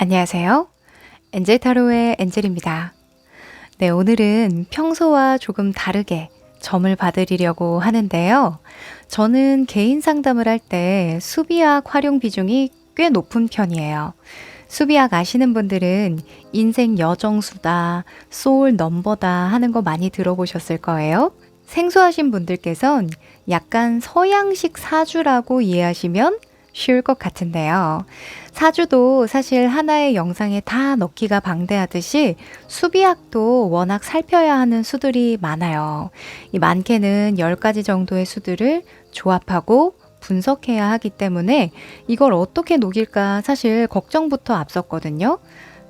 안녕하세요. 엔젤 타로의 엔젤입니다. 네, 오늘은 평소와 조금 다르게 점을 봐드리려고 하는데요. 저는 개인 상담을 할 때 수비학 활용 비중이 꽤 높은 편이에요. 수비학 아시는 분들은 인생 여정수다, 소울 넘버다 하는 거 많이 들어보셨을 거예요. 생소하신 분들께선 약간 서양식 사주라고 이해하시면 쉬울 것 같은데요. 사주도 사실 하나의 영상에 다 넣기가 방대하듯이 수비학도 워낙 살펴야 하는 수들이 많아요. 이 많게는 10가지 정도의 수들을 조합하고 분석해야 하기 때문에 이걸 어떻게 녹일까 사실 걱정부터 앞섰거든요.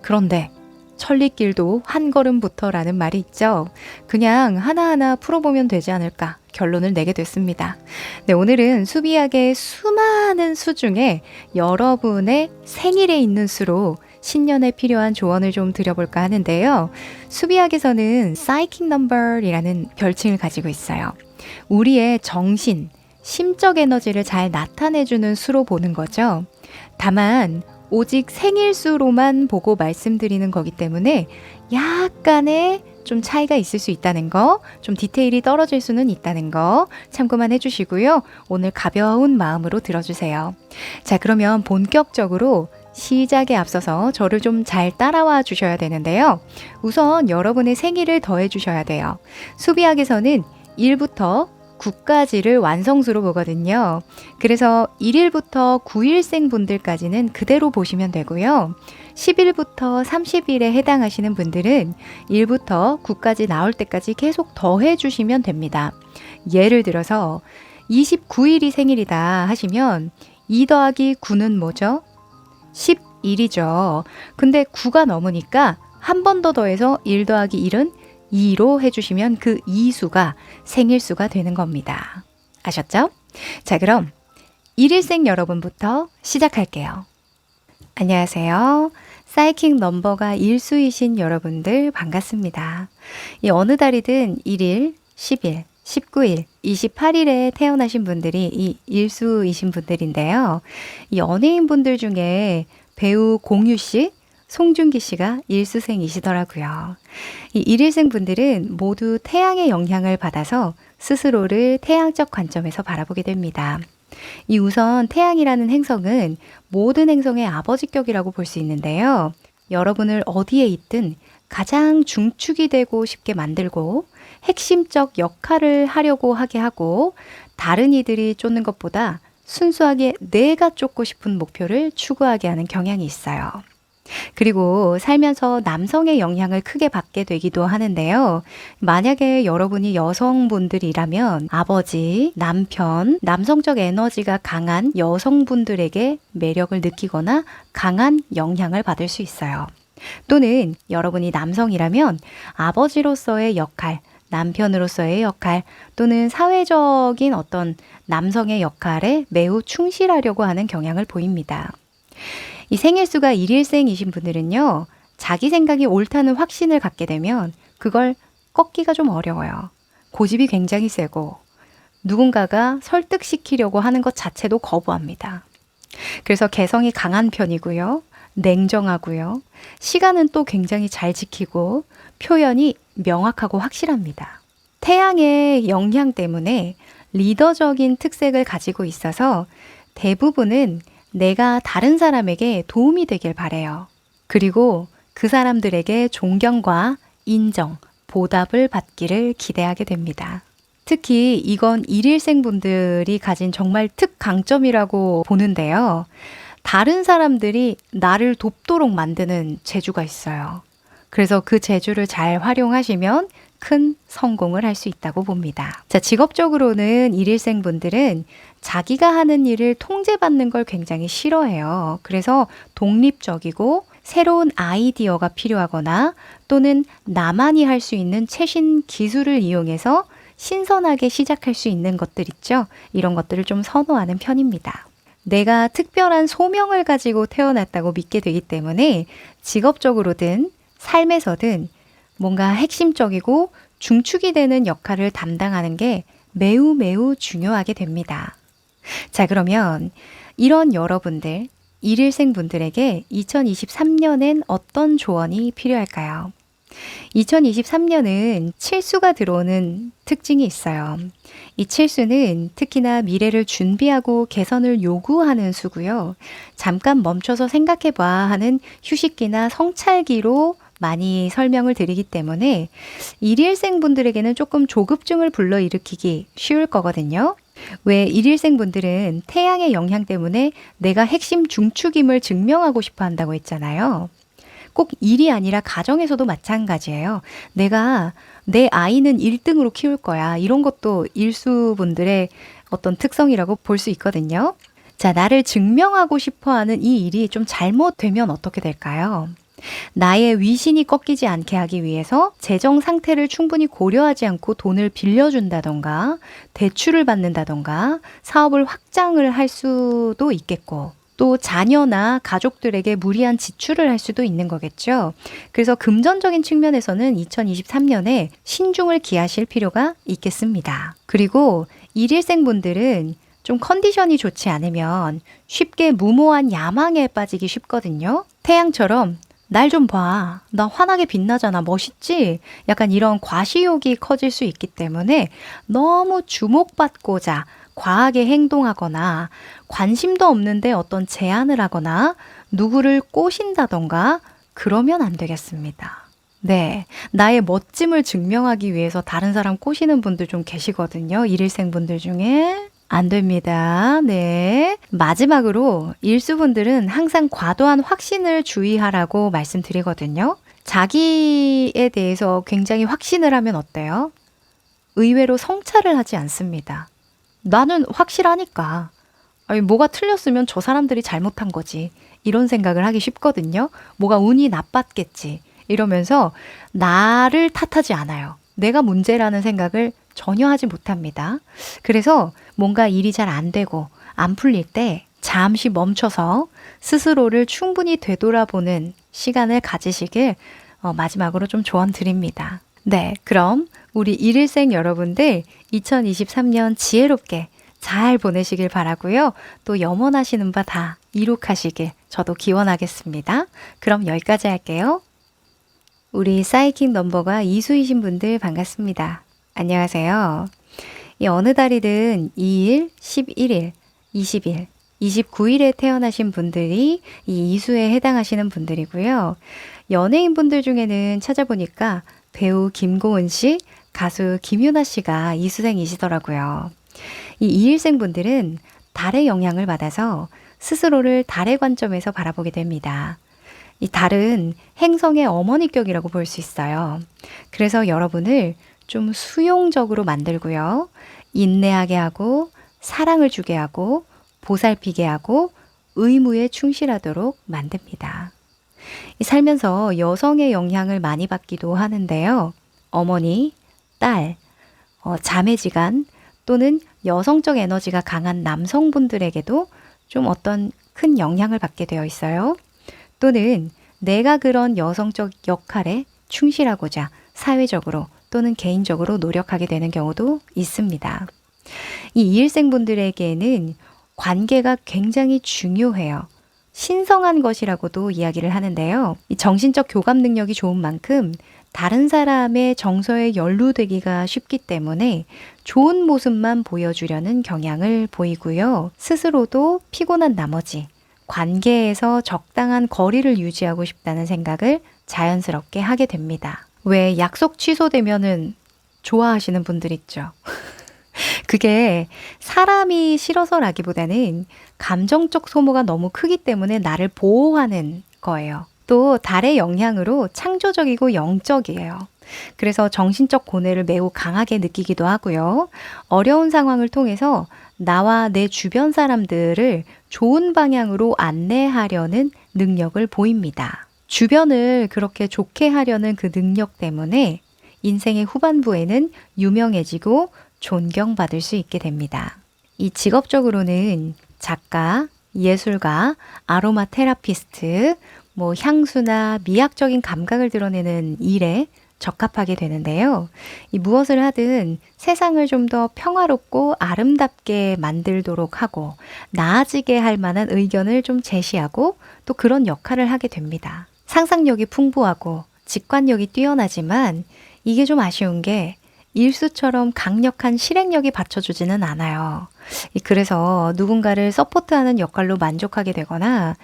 그런데 천리길도 한 걸음부터라는 말이 있죠. 그냥 하나하나 풀어보면 되지 않을까 결론을 내게 됐습니다. 네, 오늘은 수비학의 수많은 수 중에 여러분의 생일에 있는 수로 신년에 필요한 조언을 좀 드려볼까 하는데요. 수비학에서는 사이킥 넘버이라는 별칭을 가지고 있어요. 우리의 정신, 심적 에너지를 잘 나타내주는 수로 보는 거죠. 다만 오직 생일수로만 보고 말씀드리는 거기 때문에 약간의 좀 차이가 있을 수 있다는 거, 좀 디테일이 떨어질 수는 있다는 거 참고만 해주시고요. 오늘 가벼운 마음으로 들어주세요. 자, 그러면 본격적으로 시작에 앞서서 저를 좀 잘 따라와 주셔야 되는데요. 우선 여러분의 생일을 더해 주셔야 돼요. 수비학에서는 1부터 9까지를 완성수로 보거든요. 그래서 1일부터 9일생 분들까지는 그대로 보시면 되고요. 10일부터 30일에 해당하시는 분들은 1부터 9까지 나올 때까지 계속 더해 주시면 됩니다. 예를 들어서 29일이 생일이다 하시면 2 더하기 9는 뭐죠? 11이죠. 근데 9가 넘으니까 한 번 더 더해서 1 더하기 1은 2로 해주시면 그 2수가 생일수가 되는 겁니다. 아셨죠? 자, 그럼 1일생 여러분부터 시작할게요. 안녕하세요. 사이킥 넘버가 1수이신 여러분들 반갑습니다. 이 어느 달이든 1일, 10일, 19일, 28일에 태어나신 분들이 이 1수이신 분들인데요. 이 연예인 분들 중에 배우 공유 씨, 송중기 씨가 1수생이시더라고요. 이 1일생 분들은 모두 태양의 영향을 받아서 스스로를 태양적 관점에서 바라보게 됩니다. 이 우선 태양이라는 행성은 모든 행성의 아버지격이라고 볼 수 있는데요. 여러분을 어디에 있든 가장 중축이 되고 싶게 만들고 핵심적 역할을 하려고 하게 하고 다른 이들이 쫓는 것보다 순수하게 내가 쫓고 싶은 목표를 추구하게 하는 경향이 있어요. 그리고 살면서 남성의 영향을 크게 받게 되기도 하는데요. 만약에 여러분이 여성분들이라면 아버지, 남편, 남성적 에너지가 강한 여성분들에게 매력을 느끼거나 강한 영향을 받을 수 있어요. 또는 여러분이 남성이라면 아버지로서의 역할, 남편으로서의 역할 또는 사회적인 어떤 남성의 역할에 매우 충실하려고 하는 경향을 보입니다. 이 생일수가 1일생이신 분들은요, 자기 생각이 옳다는 확신을 갖게 되면 그걸 꺾기가 좀 어려워요. 고집이 굉장히 세고 누군가가 설득시키려고 하는 것 자체도 거부합니다. 그래서 개성이 강한 편이고요. 냉정하고요. 시간은 또 굉장히 잘 지키고 표현이 명확하고 확실합니다. 태양의 영향 때문에 리더적인 특색을 가지고 있어서 대부분은 내가 다른 사람에게 도움이 되길 바래요. 그리고 그 사람들에게 존경과 인정, 보답을 받기를 기대하게 됩니다. 특히 이건 1일생 분들이 가진 정말 특강점이라고 보는데요. 다른 사람들이 나를 돕도록 만드는 재주가 있어요. 그래서 그 재주를 잘 활용하시면 큰 성공을 할 수 있다고 봅니다. 자, 직업적으로는 1일생 분들은 자기가 하는 일을 통제받는 걸 굉장히 싫어해요. 그래서 독립적이고 새로운 아이디어가 필요하거나 또는 나만이 할 수 있는 최신 기술을 이용해서 신선하게 시작할 수 있는 것들 있죠. 이런 것들을 좀 선호하는 편입니다. 내가 특별한 소명을 가지고 태어났다고 믿게 되기 때문에 직업적으로든 삶에서든 뭔가 핵심적이고 중축이 되는 역할을 담당하는 게 매우 중요하게 됩니다. 자, 그러면 이런 여러분들, 일일생 분들에게 2023년엔 어떤 조언이 필요할까요? 2023년은 칠수가 들어오는 특징이 있어요. 이 칠수는 특히나 미래를 준비하고 개선을 요구하는 수고요. 잠깐 멈춰서 생각해봐 하는 휴식기나 성찰기로 많이 설명을 드리기 때문에 일일생 분들에게는 조금 조급증을 불러일으키기 쉬울 거거든요. 왜 일일생 분들은 태양의 영향 때문에 내가 핵심 중축임을 증명하고 싶어 한다고 했잖아요. 꼭 일이 아니라 가정에서도 마찬가지예요. 내가 내 아이는 1등으로 키울 거야. 이런 것도 일수분들의 어떤 특성이라고 볼 수 있거든요. 자, 나를 증명하고 싶어 하는 이 일이 좀 잘못되면 어떻게 될까요? 나의 위신이 꺾이지 않게 하기 위해서 재정 상태를 충분히 고려하지 않고 돈을 빌려준다던가 대출을 받는다던가 사업을 확장을 할 수도 있겠고 또 자녀나 가족들에게 무리한 지출을 할 수도 있는 거겠죠. 그래서 금전적인 측면에서는 2023년에 신중을 기하실 필요가 있겠습니다. 그리고 일일생 분들은 좀 컨디션이 좋지 않으면 쉽게 무모한 야망에 빠지기 쉽거든요. 태양처럼 날 좀 봐. 나 환하게 빛나잖아. 멋있지? 약간 이런 과시욕이 커질 수 있기 때문에 너무 주목받고자 과하게 행동하거나 관심도 없는데 어떤 제안을 하거나 누구를 꼬신다던가 그러면 안 되겠습니다. 네. 나의 멋짐을 증명하기 위해서 다른 사람 꼬시는 분들 좀 계시거든요. 일일생 분들 중에. 안 됩니다. 네. 마지막으로 일수분들은 항상 과도한 확신을 주의하라고 말씀드리거든요. 자기에 대해서 굉장히 확신을 하면 어때요? 의외로 성찰을 하지 않습니다. 나는 확실하니까. 아니, 뭐가 틀렸으면 저 사람들이 잘못한 거지. 이런 생각을 하기 쉽거든요. 뭐가 운이 나빴겠지. 이러면서 나를 탓하지 않아요. 내가 문제라는 생각을 전혀 하지 못합니다. 그래서 뭔가 일이 잘 안 되고 안 풀릴 때 잠시 멈춰서 스스로를 충분히 되돌아보는 시간을 가지시길 마지막으로 좀 조언 드립니다. 네, 그럼 우리 일일생 여러분들 2023년 지혜롭게 잘 보내시길 바라고요. 또 염원하시는 바 다 이룩하시길 저도 기원하겠습니다. 그럼 여기까지 할게요. 우리 사이킥 넘버가 이수이신 분들 반갑습니다. 안녕하세요. 이 어느 달이든 2일, 11일, 20일, 29일에 태어나신 분들이 이 이수에 해당하시는 분들이고요. 연예인 분들 중에는 찾아보니까 배우 김고은 씨, 가수 김유나 씨가 이수생이시더라고요. 이 이일생 분들은 달의 영향을 받아서 스스로를 달의 관점에서 바라보게 됩니다. 이 달은 행성의 어머니격이라고 볼 수 있어요. 그래서 여러분을 좀 수용적으로 만들고요. 인내하게 하고 사랑을 주게 하고 보살피게 하고 의무에 충실하도록 만듭니다. 살면서 여성의 영향을 많이 받기도 하는데요. 어머니, 딸, 자매지간 또는 여성적 에너지가 강한 남성분들에게도 좀 어떤 큰 영향을 받게 되어 있어요. 또는 내가 그런 여성적 역할에 충실하고자 사회적으로 또는 개인적으로 노력하게 되는 경우도 있습니다. 이 이일생 분들에게는 관계가 굉장히 중요해요. 신성한 것이라고도 이야기를 하는데요. 이 정신적 교감 능력이 좋은 만큼 다른 사람의 정서에 연루되기가 쉽기 때문에 좋은 모습만 보여주려는 경향을 보이고요. 스스로도 피곤한 나머지 관계에서 적당한 거리를 유지하고 싶다는 생각을 자연스럽게 하게 됩니다. 왜 약속 취소되면은 좋아하시는 분들 있죠. 그게 사람이 싫어서라기보다는 감정적 소모가 너무 크기 때문에 나를 보호하는 거예요. 또 달의 영향으로 창조적이고 영적이에요. 그래서 정신적 고뇌를 매우 강하게 느끼기도 하고요. 어려운 상황을 통해서 나와 내 주변 사람들을 좋은 방향으로 안내하려는 능력을 보입니다. 주변을 그렇게 좋게 하려는 그 능력 때문에 인생의 후반부에는 유명해지고 존경받을 수 있게 됩니다. 이 직업적으로는 작가, 예술가, 아로마 테라피스트, 향수나 미학적인 감각을 드러내는 일에 적합하게 되는데요. 이 무엇을 하든 세상을 좀 더 평화롭고 아름답게 만들도록 하고 나아지게 할 만한 의견을 좀 제시하고 또 그런 역할을 하게 됩니다. 상상력이 풍부하고 직관력이 뛰어나지만 이게 좀 아쉬운 게 일수처럼 강력한 실행력이 받쳐주지는 않아요. 그래서 누군가를 서포트하는 역할로 만족하게 되거나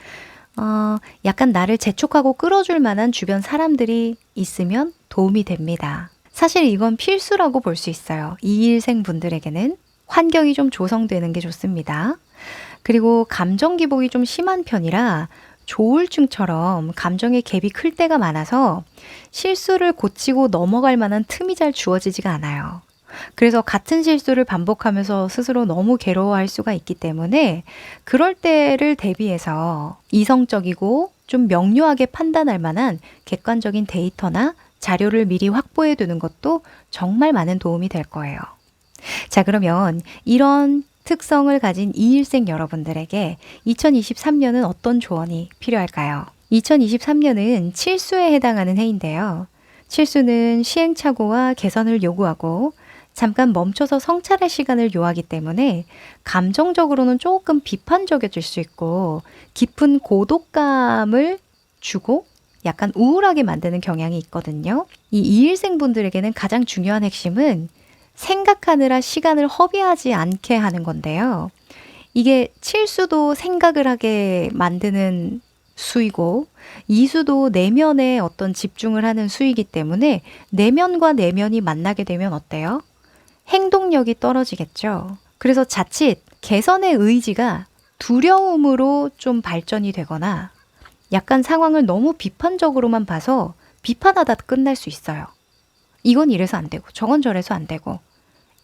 약간 나를 재촉하고 끌어줄 만한 주변 사람들이 있으면 도움이 됩니다. 사실 이건 필수라고 볼 수 있어요. 이일생 분들에게는 환경이 좀 조성되는 게 좋습니다. 그리고 감정 기복이 좀 심한 편이라 조울증처럼 감정의 갭이 클 때가 많아서 실수를 고치고 넘어갈 만한 틈이 잘 주어지지가 않아요. 그래서 같은 실수를 반복하면서 스스로 너무 괴로워할 수가 있기 때문에 그럴 때를 대비해서 이성적이고 좀 명료하게 판단할 만한 객관적인 데이터나 자료를 미리 확보해 두는 것도 정말 많은 도움이 될 거예요. 자, 그러면 이런 특성을 가진 이일생 여러분들에게 2023년은 어떤 조언이 필요할까요? 2023년은 칠수에 해당하는 해인데요. 칠수는 시행착오와 개선을 요구하고 잠깐 멈춰서 성찰할 시간을 요하기 때문에 감정적으로는 조금 비판적이질 수 있고 깊은 고독감을 주고 약간 우울하게 만드는 경향이 있거든요. 이 이일생 분들에게는 가장 중요한 핵심은 생각하느라 시간을 허비하지 않게 하는 건데요. 이게 칠수도 생각을 하게 만드는 수이고 이수도 내면에 어떤 집중을 하는 수이기 때문에 내면과 내면이 만나게 되면 어때요? 행동력이 떨어지겠죠. 그래서 자칫 개선의 의지가 두려움으로 좀 발전이 되거나 약간 상황을 너무 비판적으로만 봐서 비판하다 끝날 수 있어요. 이건 이래서 안 되고 저건 저래서 안 되고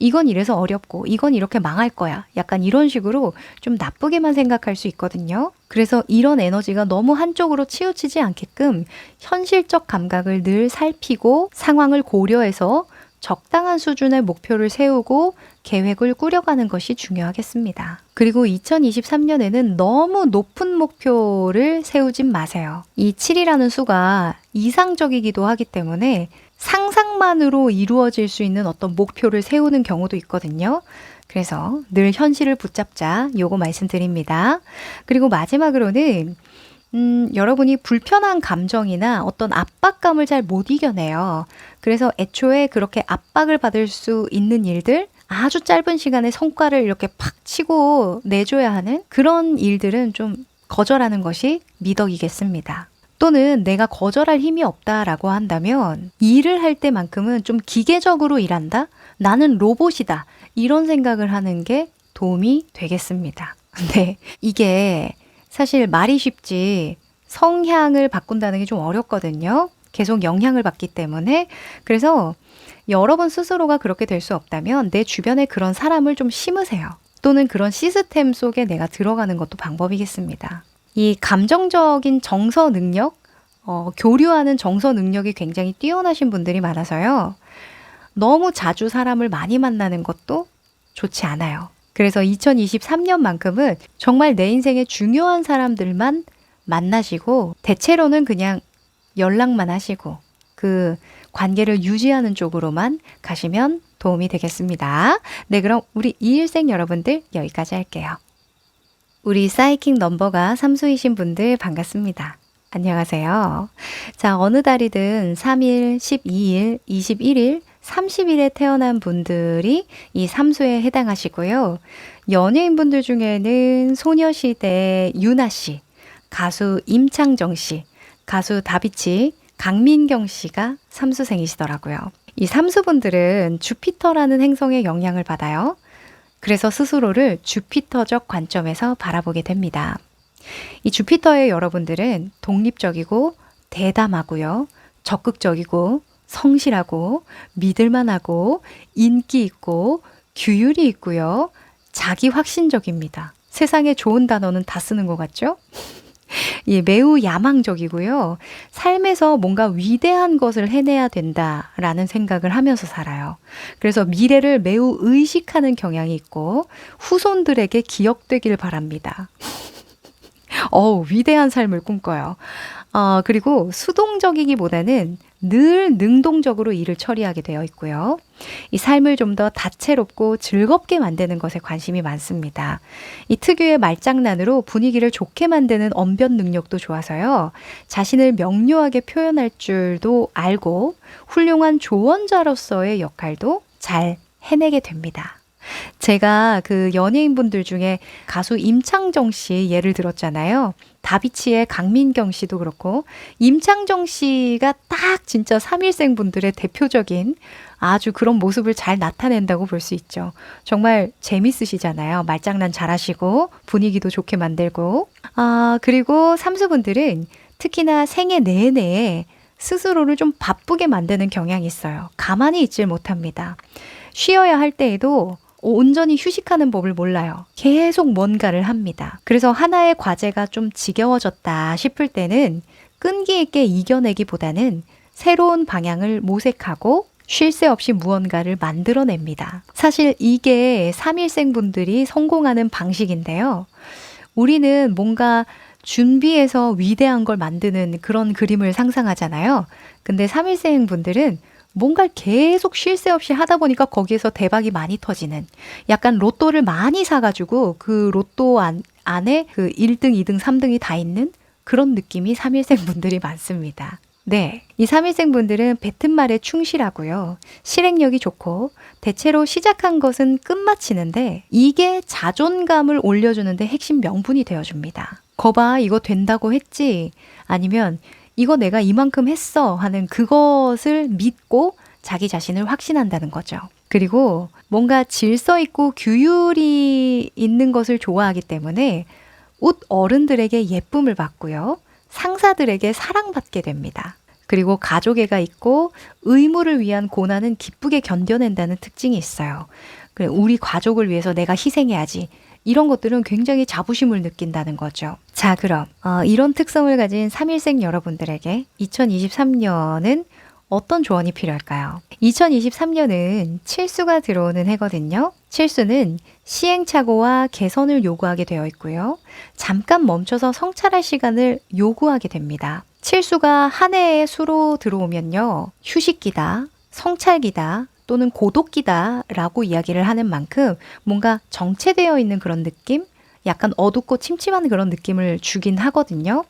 이건 이래서 어렵고 이건 이렇게 망할 거야. 약간 이런 식으로 좀 나쁘게만 생각할 수 있거든요. 그래서 이런 에너지가 너무 한쪽으로 치우치지 않게끔 현실적 감각을 늘 살피고 상황을 고려해서 적당한 수준의 목표를 세우고 계획을 꾸려가는 것이 중요하겠습니다. 그리고 2023년에는 너무 높은 목표를 세우진 마세요. 이 7이라는 수가 이상적이기도 하기 때문에 상상만으로 이루어질 수 있는 어떤 목표를 세우는 경우도 있거든요. 그래서 늘 현실을 붙잡자 요거 말씀드립니다. 그리고 마지막으로는 여러분이 불편한 감정이나 어떤 압박감을 잘 못 이겨내요. 그래서 애초에 그렇게 압박을 받을 수 있는 일들, 아주 짧은 시간에 성과를 이렇게 팍 치고 내줘야 하는 그런 일들은 좀 거절하는 것이 미덕이겠습니다. 또는 내가 거절할 힘이 없다라고 한다면 일을 할 때만큼은 좀 기계적으로 일한다? 나는 로봇이다. 이런 생각을 하는 게 도움이 되겠습니다. 근데 이게 사실 말이 쉽지 성향을 바꾼다는 게 좀 어렵거든요. 계속 영향을 받기 때문에. 그래서 여러분 스스로가 그렇게 될 수 없다면 내 주변에 그런 사람을 좀 심으세요. 또는 그런 시스템 속에 내가 들어가는 것도 방법이겠습니다. 이 감정적인 정서 능력, 교류하는 정서 능력이 굉장히 뛰어나신 분들이 많아서요. 너무 자주 사람을 많이 만나는 것도 좋지 않아요. 그래서 2023년만큼은 정말 내 인생에 중요한 사람들만 만나시고 대체로는 그냥 연락만 하시고 그 관계를 유지하는 쪽으로만 가시면 도움이 되겠습니다. 네, 그럼 우리 이일생 여러분들 여기까지 할게요. 우리 사이킥 넘버가 3수이신 분들 반갑습니다. 안녕하세요. 자, 어느 달이든 3일, 12일, 21일, 30일에 태어난 분들이 이 3수에 해당하시고요. 연예인분들 중에는 소녀시대 유나 씨, 가수 임창정 씨, 가수 다비치, 강민경 씨가 3수생이시더라고요. 이 3수분들은 주피터라는 행성의 영향을 받아요. 그래서 스스로를 주피터적 관점에서 바라보게 됩니다. 이 주피터의 여러분들은 독립적이고 대담하고요. 적극적이고 성실하고 믿을만하고 인기 있고 규율이 있고요. 자기 확신적입니다. 세상에 좋은 단어는 다 쓰는 것 같죠? 예, 매우 야망적이고요. 삶에서 뭔가 위대한 것을 해내야 된다라는 생각을 하면서 살아요. 그래서 미래를 매우 의식하는 경향이 있고 후손들에게 기억되길 바랍니다. 위대한 삶을 꿈꿔요. 그리고 수동적이기보다는 늘 능동적으로 일을 처리하게 되어 있고요. 이 삶을 좀 더 다채롭고 즐겁게 만드는 것에 관심이 많습니다. 이 특유의 말장난으로 분위기를 좋게 만드는 언변 능력도 좋아서요. 자신을 명료하게 표현할 줄도 알고 훌륭한 조언자로서의 역할도 잘 해내게 됩니다. 제가 그 연예인분들 중에 가수 임창정 씨 예를 들었잖아요. 다비치의 강민경 씨도 그렇고 임창정 씨가 딱 진짜 3일생 분들의 대표적인 아주 그런 모습을 잘 나타낸다고 볼 수 있죠. 정말 재밌으시잖아요. 말장난 잘하시고 분위기도 좋게 만들고. 그리고 삼수분들은 특히나 생애 내내 스스로를 좀 바쁘게 만드는 경향이 있어요. 가만히 있질 못합니다. 쉬어야 할 때에도 온전히 휴식하는 법을 몰라요. 계속 뭔가를 합니다. 그래서 하나의 과제가 좀 지겨워졌다 싶을 때는 끈기 있게 이겨내기보다는 새로운 방향을 모색하고 쉴 새 없이 무언가를 만들어냅니다. 사실 이게 3일생 분들이 성공하는 방식인데요. 우리는 뭔가 준비해서 위대한 걸 만드는 그런 그림을 상상하잖아요. 근데 3일생 분들은 뭔가를 계속 쉴 새 없이 하다 보니까 거기에서 대박이 많이 터지는 약간 로또를 많이 사가지고 그 로또 안에 그 1등, 2등, 3등이 다 있는 그런 느낌이 3일생 분들이 많습니다. 네, 이 3일생 분들은 뱉은 말에 충실하고요. 실행력이 좋고 대체로 시작한 것은 끝마치는데 이게 자존감을 올려주는데 핵심 명분이 되어줍니다. 거봐, 이거 된다고 했지? 아니면 이거 내가 이만큼 했어 하는 그것을 믿고 자기 자신을 확신한다는 거죠. 그리고 뭔가 질서 있고 규율이 있는 것을 좋아하기 때문에 웃 어른들에게 예쁨을 받고요. 상사들에게 사랑받게 됩니다. 그리고 가족애가 있고 의무를 위한 고난은 기쁘게 견뎌낸다는 특징이 있어요. 그래, 우리 가족을 위해서 내가 희생해야지. 이런 것들은 굉장히 자부심을 느낀다는 거죠. 자, 그럼 이런 특성을 가진 3일생 여러분들에게 2023년은 어떤 조언이 필요할까요? 2023년은 칠수가 들어오는 해거든요. 칠수는 시행착오와 개선을 요구하게 되어 있고요. 잠깐 멈춰서 성찰할 시간을 요구하게 됩니다. 칠수가 한 해의 수로 들어오면요. 휴식기다, 성찰기다, 또는 고독기다라고 이야기를 하는 만큼 뭔가 정체되어 있는 그런 느낌? 약간 어둡고 침침한 그런 느낌을 주긴 하거든요.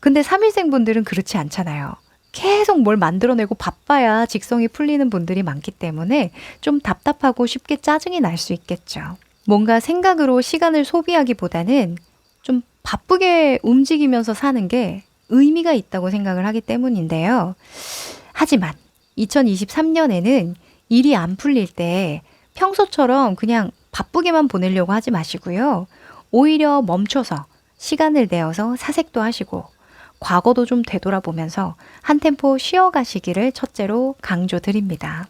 근데 3일생 분들은 그렇지 않잖아요. 계속 뭘 만들어내고 바빠야 직성이 풀리는 분들이 많기 때문에 좀 답답하고 쉽게 짜증이 날 수 있겠죠. 뭔가 생각으로 시간을 소비하기보다는 좀 바쁘게 움직이면서 사는 게 의미가 있다고 생각을 하기 때문인데요. 하지만 2023년에는 일이 안 풀릴 때 평소처럼 그냥 바쁘게만 보내려고 하지 마시고요. 오히려 멈춰서 시간을 내어서 사색도 하시고 과거도 좀 되돌아보면서 한 템포 쉬어가시기를 첫째로 강조드립니다.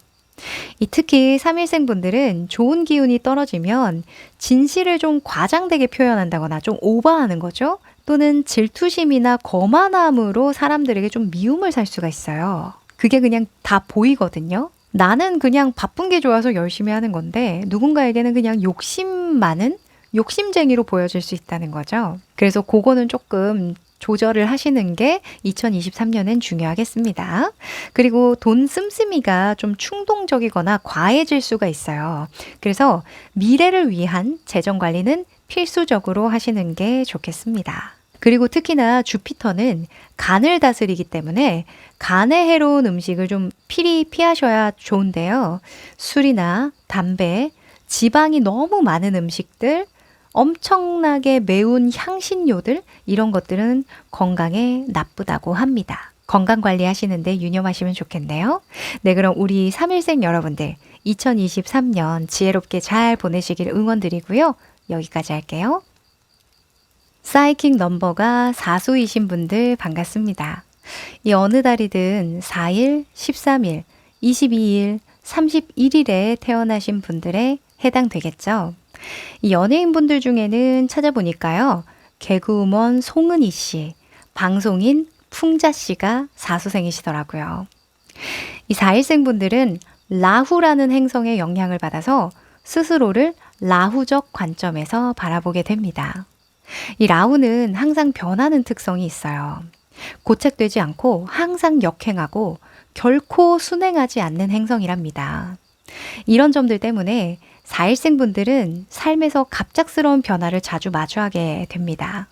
특히 3일생 분들은 좋은 기운이 떨어지면 진실을 좀 과장되게 표현한다거나 좀 오버하는 거죠. 또는 질투심이나 거만함으로 사람들에게 좀 미움을 살 수가 있어요. 그게 그냥 다 보이거든요. 나는 그냥 바쁜 게 좋아서 열심히 하는 건데 누군가에게는 그냥 욕심 많은 욕심쟁이로 보여질 수 있다는 거죠. 그래서 그거는 조금 조절을 하시는 게 2023년엔 중요하겠습니다. 그리고 돈 씀씀이가 좀 충동적이거나 과해질 수가 있어요. 그래서 미래를 위한 재정 관리는 필수적으로 하시는 게 좋겠습니다. 그리고 특히나 주피터는 간을 다스리기 때문에 간에 해로운 음식을 좀 필히 피하셔야 좋은데요. 술이나 담배, 지방이 너무 많은 음식들, 엄청나게 매운 향신료들 이런 것들은 건강에 나쁘다고 합니다. 건강 관리하시는데 유념하시면 좋겠네요. 네, 그럼 우리 3일생 여러분들 2023년 지혜롭게 잘 보내시길 응원드리고요. 여기까지 할게요. 사이킥 넘버가 4수이신 분들 반갑습니다. 이 어느 달이든 4일, 13일, 22일, 31일에 태어나신 분들에 해당되겠죠. 이 연예인분들 중에는 찾아보니까요. 개그우먼 송은이 씨, 방송인 풍자 씨가 4수생이시더라고요. 이 4일생 분들은 라후라는 행성의 영향을 받아서 스스로를 라후적 관점에서 바라보게 됩니다. 이 라후는 항상 변하는 특성이 있어요. 고착되지 않고 항상 역행하고 결코 순행하지 않는 행성이랍니다. 이런 점들 때문에 4일생 분들은 삶에서 갑작스러운 변화를 자주 마주하게 됩니다.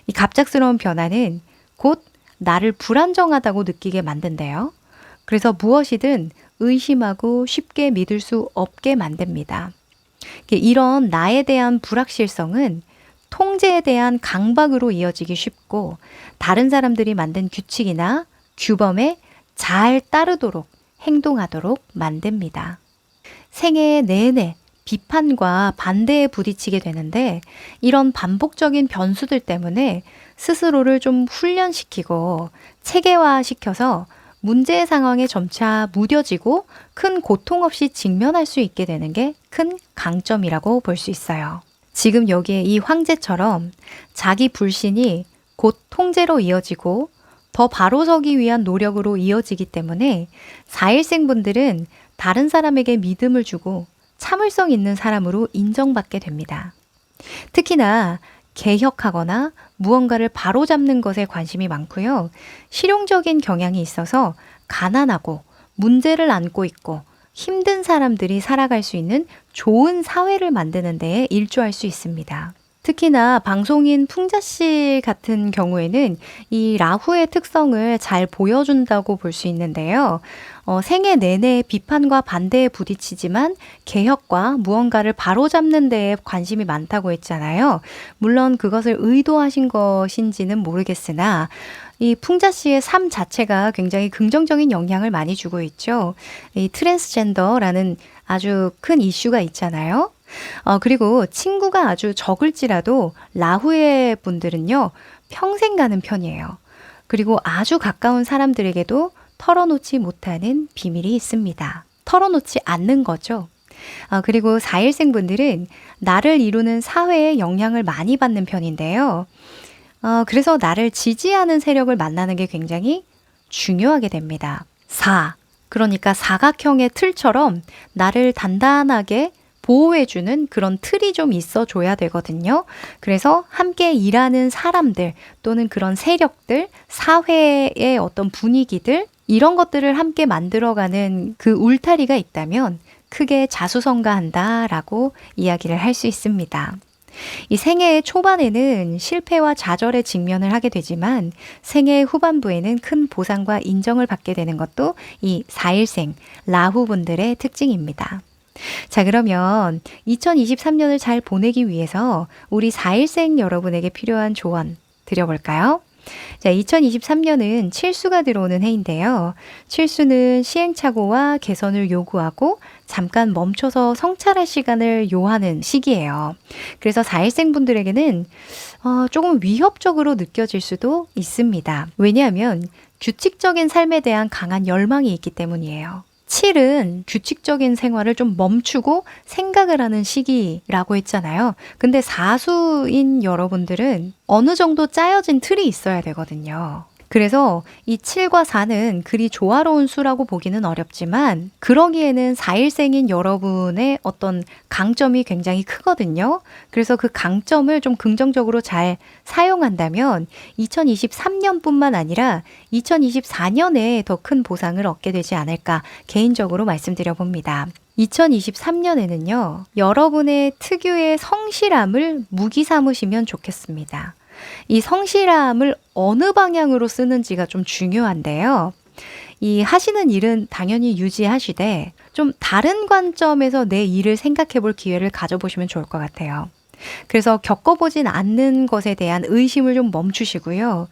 이 갑작스러운 변화는 곧 나를 불안정하다고 느끼게 만든대요. 그래서 무엇이든 의심하고 쉽게 믿을 수 없게 만듭니다. 이런 나에 대한 불확실성은 통제에 대한 강박으로 이어지기 쉽고 다른 사람들이 만든 규칙이나 규범에 잘 따르도록 행동하도록 만듭니다. 생애 내내 비판과 반대에 부딪히게 되는데 이런 반복적인 변수들 때문에 스스로를 좀 훈련시키고 체계화시켜서 문제 상황에 점차 무뎌지고 큰 고통 없이 직면할 수 있게 되는 게 큰 강점이라고 볼 수 있어요. 지금 여기에 이 황제처럼 자기 불신이 곧 통제로 이어지고 더 바로 서기 위한 노력으로 이어지기 때문에 4일생 분들은 다른 사람에게 믿음을 주고 참을성 있는 사람으로 인정받게 됩니다. 특히나 개혁하거나 무언가를 바로잡는 것에 관심이 많고요. 실용적인 경향이 있어서 가난하고 문제를 안고 있고 힘든 사람들이 살아갈 수 있는 좋은 사회를 만드는 데에 일조할 수 있습니다. 특히나 방송인 풍자 씨 같은 경우에는 이 라후의 특성을 잘 보여준다고 볼 수 있는데요. 생애 내내 비판과 반대에 부딪히지만 개혁과 무언가를 바로잡는 데에 관심이 많다고 했잖아요. 물론 그것을 의도하신 것인지는 모르겠으나 이 풍자 씨의 삶 자체가 굉장히 긍정적인 영향을 많이 주고 있죠. 이 트랜스젠더라는 아주 큰 이슈가 있잖아요. 그리고 친구가 아주 적을지라도 라후의 분들은요, 평생 가는 편이에요. 그리고 아주 가까운 사람들에게도 털어놓지 못하는 비밀이 있습니다. 털어놓지 않는 거죠. 그리고 4일생 분들은 나를 이루는 사회에 영향을 많이 받는 편인데요. 그래서 나를 지지하는 세력을 만나는 게 굉장히 중요하게 됩니다. 그러니까 사각형의 틀처럼 나를 단단하게 보호해주는 그런 틀이 좀 있어줘야 되거든요. 그래서 함께 일하는 사람들 또는 그런 세력들, 사회의 어떤 분위기들 이런 것들을 함께 만들어가는 그 울타리가 있다면 크게 자수성가한다라고 이야기를 할 수 있습니다. 이 생애의 초반에는 실패와 좌절에 직면을 하게 되지만 생애의 후반부에는 큰 보상과 인정을 받게 되는 것도 이 4일생 라후분들의 특징입니다. 자, 그러면 2023년을 잘 보내기 위해서 우리 4일생 여러분에게 필요한 조언 드려볼까요? 자, 2023년은 칠수가 들어오는 해인데요. 칠수는 시행착오와 개선을 요구하고 잠깐 멈춰서 성찰할 시간을 요하는 시기예요. 그래서 4일생 분들에게는 조금 위협적으로 느껴질 수도 있습니다. 왜냐하면 규칙적인 삶에 대한 강한 열망이 있기 때문이에요. 7은 규칙적인 생활을 좀 멈추고 생각을 하는 시기라고 했잖아요. 근데 사수인 여러분들은 어느 정도 짜여진 틀이 있어야 되거든요. 그래서 이 7과 4는 그리 조화로운 수라고 보기는 어렵지만 그러기에는 4일생인 여러분의 어떤 강점이 굉장히 크거든요. 그래서 그 강점을 좀 긍정적으로 잘 사용한다면 2023년뿐만 아니라 2024년에 더 큰 보상을 얻게 되지 않을까 개인적으로 말씀드려 봅니다. 2023년에는요, 여러분의 특유의 성실함을 무기 삼으시면 좋겠습니다. 이 성실함을 어느 방향으로 쓰는지가 좀 중요한데요. 이 하시는 일은 당연히 유지하시되 좀 다른 관점에서 내 일을 생각해 볼 기회를 가져보시면 좋을 것 같아요. 그래서 겪어보진 않는 것에 대한 의심을 좀 멈추시고요.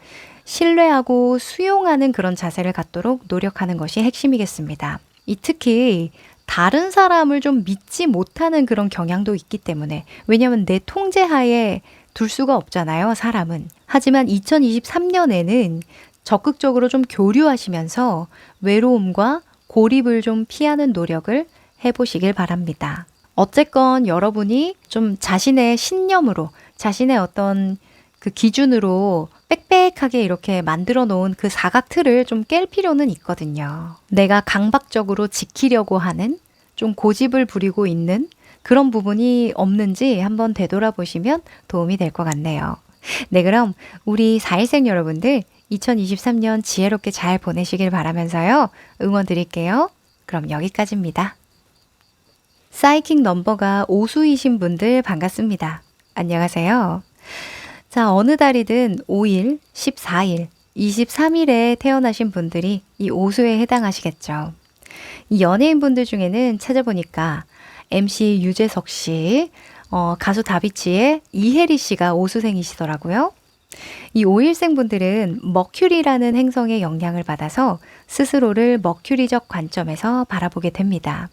신뢰하고 수용하는 그런 자세를 갖도록 노력하는 것이 핵심이겠습니다. 특히 다른 사람을 좀 믿지 못하는 그런 경향도 있기 때문에 왜냐하면 내 통제하에 둘 수가 없잖아요, 사람은. 하지만 2023년에는 적극적으로 좀 교류하시면서 외로움과 고립을 좀 피하는 노력을 해보시길 바랍니다. 어쨌건 여러분이 좀 자신의 신념으로, 자신의 어떤 그 기준으로 빽빽하게 이렇게 만들어 놓은 그 사각 틀을 좀 깰 필요는 있거든요. 내가 강박적으로 지키려고 하는, 좀 고집을 부리고 있는 그런 부분이 없는지 한번 되돌아보시면 도움이 될 것 같네요. 네, 그럼 우리 4일생 여러분들 2023년 지혜롭게 잘 보내시길 바라면서요. 응원 드릴게요. 그럼 여기까지입니다. 사이킥 넘버가 오수이신 분들 반갑습니다. 안녕하세요. 자, 어느 달이든 5일, 14일, 23일에 태어나신 분들이 이 오수에 해당하시겠죠. 이 연예인분들 중에는 찾아보니까 MC 유재석 씨, 가수 다비치의 이혜리 씨가 오수생이시더라고요. 이 5일생 분들은 머큐리라는 행성의 영향을 받아서 스스로를 머큐리적 관점에서 바라보게 됩니다.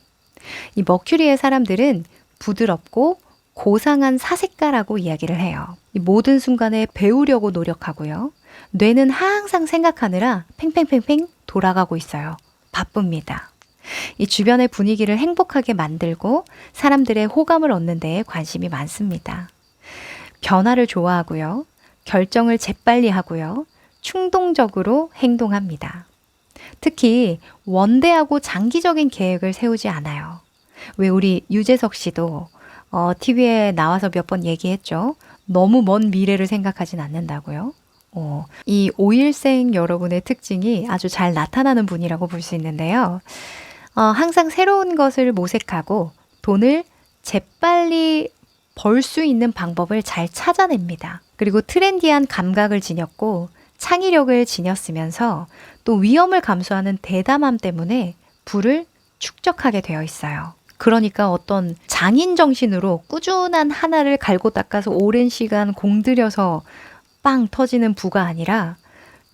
이 머큐리의 사람들은 부드럽고 고상한 사색가라고 이야기를 해요. 이 모든 순간에 배우려고 노력하고요. 뇌는 항상 생각하느라 팽팽팽팽 돌아가고 있어요. 바쁩니다. 이 주변의 분위기를 행복하게 만들고 사람들의 호감을 얻는 데에 관심이 많습니다. 변화를 좋아하고요. 결정을 재빨리 하고요. 충동적으로 행동합니다. 특히 원대하고 장기적인 계획을 세우지 않아요. 왜 우리 유재석 씨도 TV에 나와서 몇 번 얘기했죠. 너무 먼 미래를 생각하진 않는다고요. 이 5일생 여러분의 특징이 아주 잘 나타나는 분이라고 볼 수 있는데요. 항상 새로운 것을 모색하고 돈을 재빨리 벌 수 있는 방법을 잘 찾아냅니다. 그리고 트렌디한 감각을 지녔고 창의력을 지녔으면서 또 위험을 감수하는 대담함 때문에 부를 축적하게 되어 있어요. 그러니까 어떤 장인 정신으로 꾸준한 하나를 갈고 닦아서 오랜 시간 공들여서 빵 터지는 부가 아니라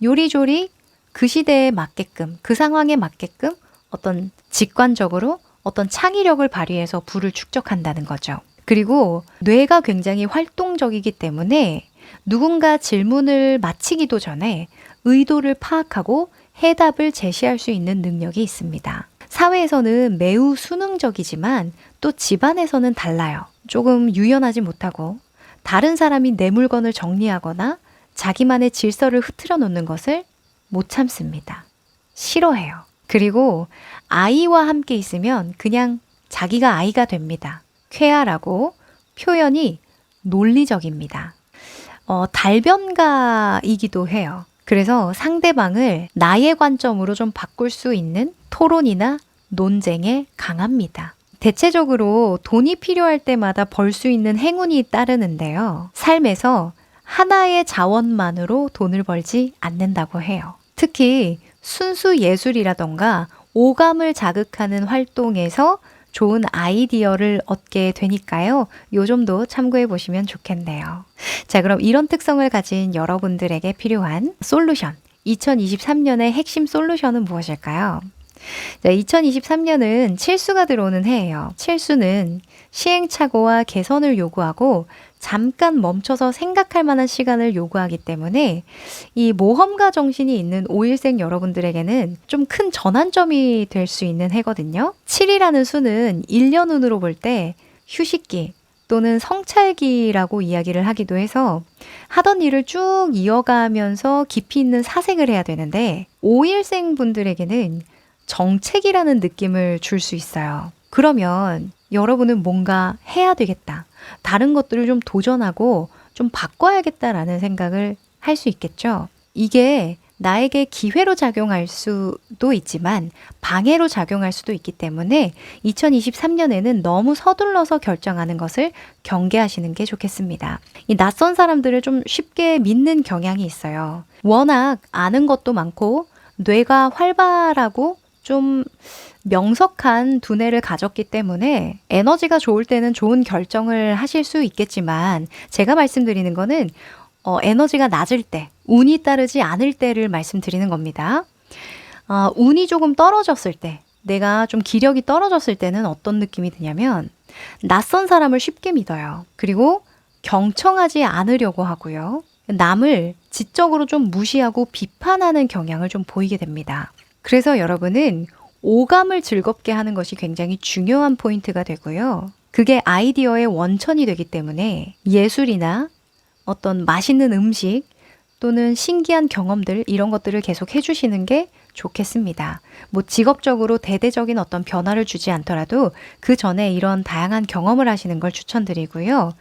요리조리 그 시대에 맞게끔, 그 상황에 맞게끔 어떤 직관적으로 어떤 창의력을 발휘해서 부를 축적한다는 거죠. 그리고 뇌가 굉장히 활동적이기 때문에 누군가 질문을 마치기도 전에 의도를 파악하고 해답을 제시할 수 있는 능력이 있습니다. 사회에서는 매우 수능적이지만 또 집안에서는 달라요. 조금 유연하지 못하고 다른 사람이 내 물건을 정리하거나 자기만의 질서를 흐트러 놓는 것을 못 참습니다. 싫어해요. 그리고 아이와 함께 있으면 그냥 자기가 아이가 됩니다. 쾌활하고 표현이 논리적입니다. 달변가이기도 해요. 그래서 상대방을 나의 관점으로 좀 바꿀 수 있는 토론이나 논쟁에 강합니다. 대체적으로 돈이 필요할 때마다 벌 수 있는 행운이 따르는데요. 삶에서 하나의 자원만으로 돈을 벌지 않는다고 해요. 특히 순수 예술이라던가 오감을 자극하는 활동에서 좋은 아이디어를 얻게 되니까요. 요 점도 참고해 보시면 좋겠네요. 자, 그럼 이런 특성을 가진 여러분들에게 필요한 솔루션, 2023년의 핵심 솔루션은 무엇일까요? 자, 2023년은 칠수가 들어오는 해예요. 칠수는 시행착오와 개선을 요구하고 잠깐 멈춰서 생각할 만한 시간을 요구하기 때문에 이 모험가 정신이 있는 5일생 여러분들에게는 좀 큰 전환점이 될 수 있는 해거든요. 7이라는 수는 1년 운으로 볼 때 휴식기 또는 성찰기라고 이야기를 하기도 해서 하던 일을 쭉 이어가면서 깊이 있는 사색을 해야 되는데 5일생 분들에게는 정책이라는 느낌을 줄 수 있어요. 그러면 여러분은 뭔가 해야 되겠다. 다른 것들을 좀 도전하고 좀 바꿔야겠다라는 생각을 할 수 있겠죠. 이게 나에게 기회로 작용할 수도 있지만 방해로 작용할 수도 있기 때문에 2023년에는 너무 서둘러서 결정하는 것을 경계하시는 게 좋겠습니다. 이 낯선 사람들을 좀 쉽게 믿는 경향이 있어요. 워낙 아는 것도 많고 뇌가 활발하고 좀 명석한 두뇌를 가졌기 때문에 에너지가 좋을 때는 좋은 결정을 하실 수 있겠지만 제가 말씀드리는 거는 에너지가 낮을 때, 운이 따르지 않을 때를 말씀드리는 겁니다. 운이 조금 떨어졌을 때, 내가 좀 기력이 떨어졌을 때는 어떤 느낌이 드냐면 낯선 사람을 쉽게 믿어요. 그리고 경청하지 않으려고 하고요. 남을 지적으로 좀 무시하고 비판하는 경향을 좀 보이게 됩니다. 그래서 여러분은 오감을 즐겁게 하는 것이 굉장히 중요한 포인트가 되고요. 그게 아이디어의 원천이 되기 때문에 예술이나 어떤 맛있는 음식 또는 신기한 경험들 이런 것들을 계속 해주시는 게 좋겠습니다. 뭐 직업적으로 대대적인 어떤 변화를 주지 않더라도 그 전에 이런 다양한 경험을 하시는 걸 추천드리고요.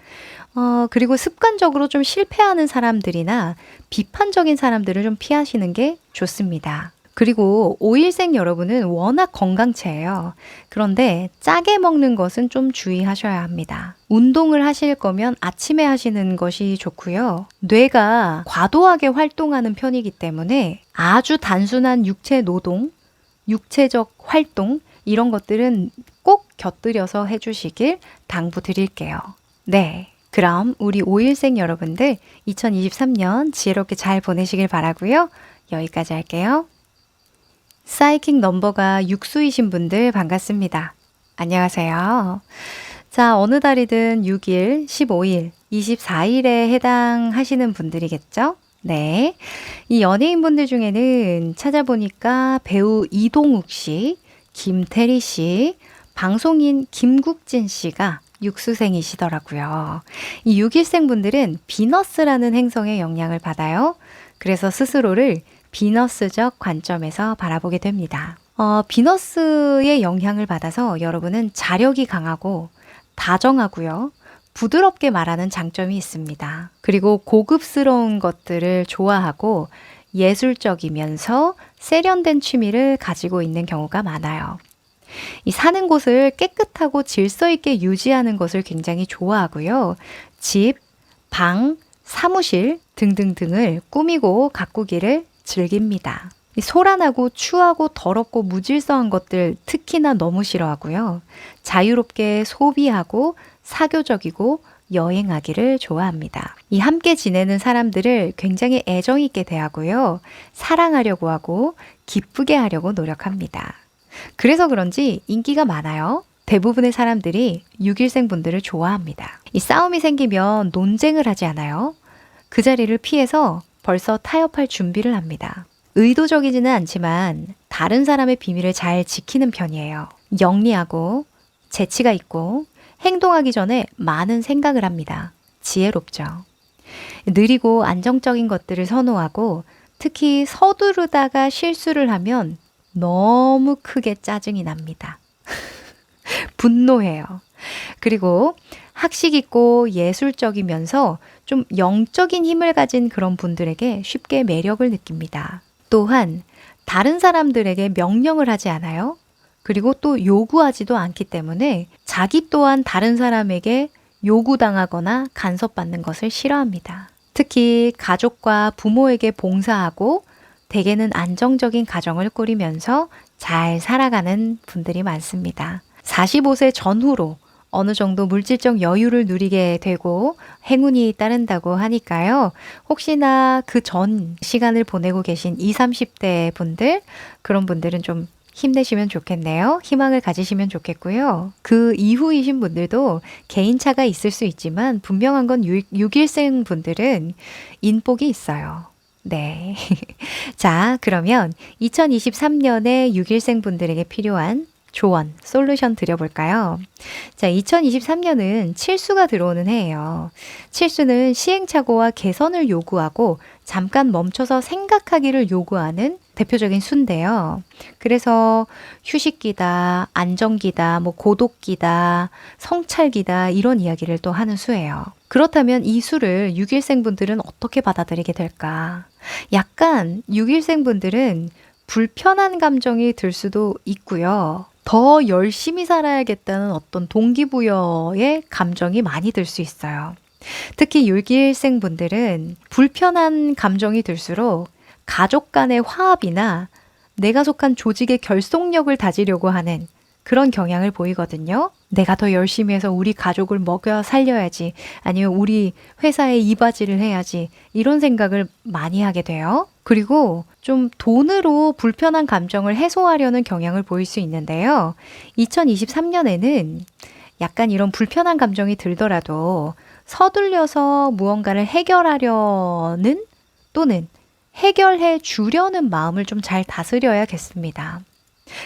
그리고 습관적으로 좀 실패하는 사람들이나 비판적인 사람들을 좀 피하시는 게 좋습니다. 그리고 5일생 여러분은 워낙 건강체예요. 그런데 짜게 먹는 것은 좀 주의하셔야 합니다. 운동을 하실 거면 아침에 하시는 것이 좋고요. 뇌가 과도하게 활동하는 편이기 때문에 아주 단순한 육체 노동, 육체적 활동 이런 것들은 꼭 곁들여서 해주시길 당부드릴게요. 네. 그럼 우리 5일생 여러분들 2023년 지혜롭게 잘 보내시길 바라고요. 여기까지 할게요. 사이킥 넘버가 육수이신 분들 반갑습니다. 안녕하세요. 자, 어느 달이든 6일, 15일, 24일에 해당하시는 분들이겠죠? 네. 이 연예인분들 중에는 찾아보니까 배우 이동욱 씨, 김태리 씨, 방송인 김국진 씨가 육수생이시더라고요. 이 6일생 분들은 비너스라는 행성의 영향을 받아요. 그래서 스스로를 비너스적 관점에서 바라보게 됩니다. 비너스의 영향을 받아서 여러분은 자력이 강하고 다정하고요. 부드럽게 말하는 장점이 있습니다. 그리고 고급스러운 것들을 좋아하고 예술적이면서 세련된 취미를 가지고 있는 경우가 많아요. 이 사는 곳을 깨끗하고 질서 있게 유지하는 것을 굉장히 좋아하고요. 집, 방, 사무실 등등등을 꾸미고 가꾸기를 즐깁니다. 소란하고 추하고 더럽고 무질서한 것들 특히나 너무 싫어하고요. 자유롭게 소비하고 사교적이고 여행하기를 좋아합니다. 이 함께 지내는 사람들을 굉장히 애정 있게 대하고요. 사랑하려고 하고 기쁘게 하려고 노력합니다. 그래서 그런지 인기가 많아요. 대부분의 사람들이 6일생 분들을 좋아합니다. 이 싸움이 생기면 논쟁을 하지 않아요. 그 자리를 피해서 벌써 타협할 준비를 합니다. 의도적이지는 않지만 다른 사람의 비밀을 잘 지키는 편이에요. 영리하고 재치가 있고 행동하기 전에 많은 생각을 합니다. 지혜롭죠. 느리고 안정적인 것들을 선호하고 특히 서두르다가 실수를 하면 너무 크게 짜증이 납니다. 분노해요. 그리고 학식 있고 예술적이면서 좀 영적인 힘을 가진 그런 분들에게 쉽게 매력을 느낍니다. 또한 다른 사람들에게 명령을 하지 않아요. 그리고 또 요구하지도 않기 때문에 자기 또한 다른 사람에게 요구당하거나 간섭받는 것을 싫어합니다. 특히 가족과 부모에게 봉사하고 대개는 안정적인 가정을 꾸리면서 잘 살아가는 분들이 많습니다. 45세 전후로 어느 정도 물질적 여유를 누리게 되고 행운이 따른다고 하니까요. 혹시나 그 전 시간을 보내고 계신 20, 30대 분들, 그런 분들은 좀 힘내시면 좋겠네요. 희망을 가지시면 좋겠고요. 그 이후이신 분들도 개인차가 있을 수 있지만 분명한 건 6일생 분들은 인복이 있어요. 네. 자, 그러면 2023년에 6일생 분들에게 필요한 조언, 솔루션 드려볼까요? 자, 2023년은 칠수가 들어오는 해예요. 칠수는 시행착오와 개선을 요구하고 잠깐 멈춰서 생각하기를 요구하는 대표적인 수인데요. 그래서 휴식기다, 안정기다, 뭐 고독기다, 성찰기다 이런 이야기를 또 하는 수예요. 그렇다면 이 수를 6일생 분들은 어떻게 받아들이게 될까? 약간 6일생 분들은 불편한 감정이 들 수도 있고요. 더 열심히 살아야겠다는 어떤 동기부여의 감정이 많이 들 수 있어요. 특히 6일생 분들은 불편한 감정이 들수록 가족 간의 화합이나 내가 속한 조직의 결속력을 다지려고 하는 그런 경향을 보이거든요. 내가 더 열심히 해서 우리 가족을 먹여 살려야지, 아니면 우리 회사에 이바지를 해야지, 이런 생각을 많이 하게 돼요. 그리고 좀 돈으로 불편한 감정을 해소하려는 경향을 보일 수 있는데요. 2023년에는 약간 이런 불편한 감정이 들더라도 서둘려서 무언가를 해결하려는 또는 해결해 주려는 마음을 좀 잘 다스려야겠습니다.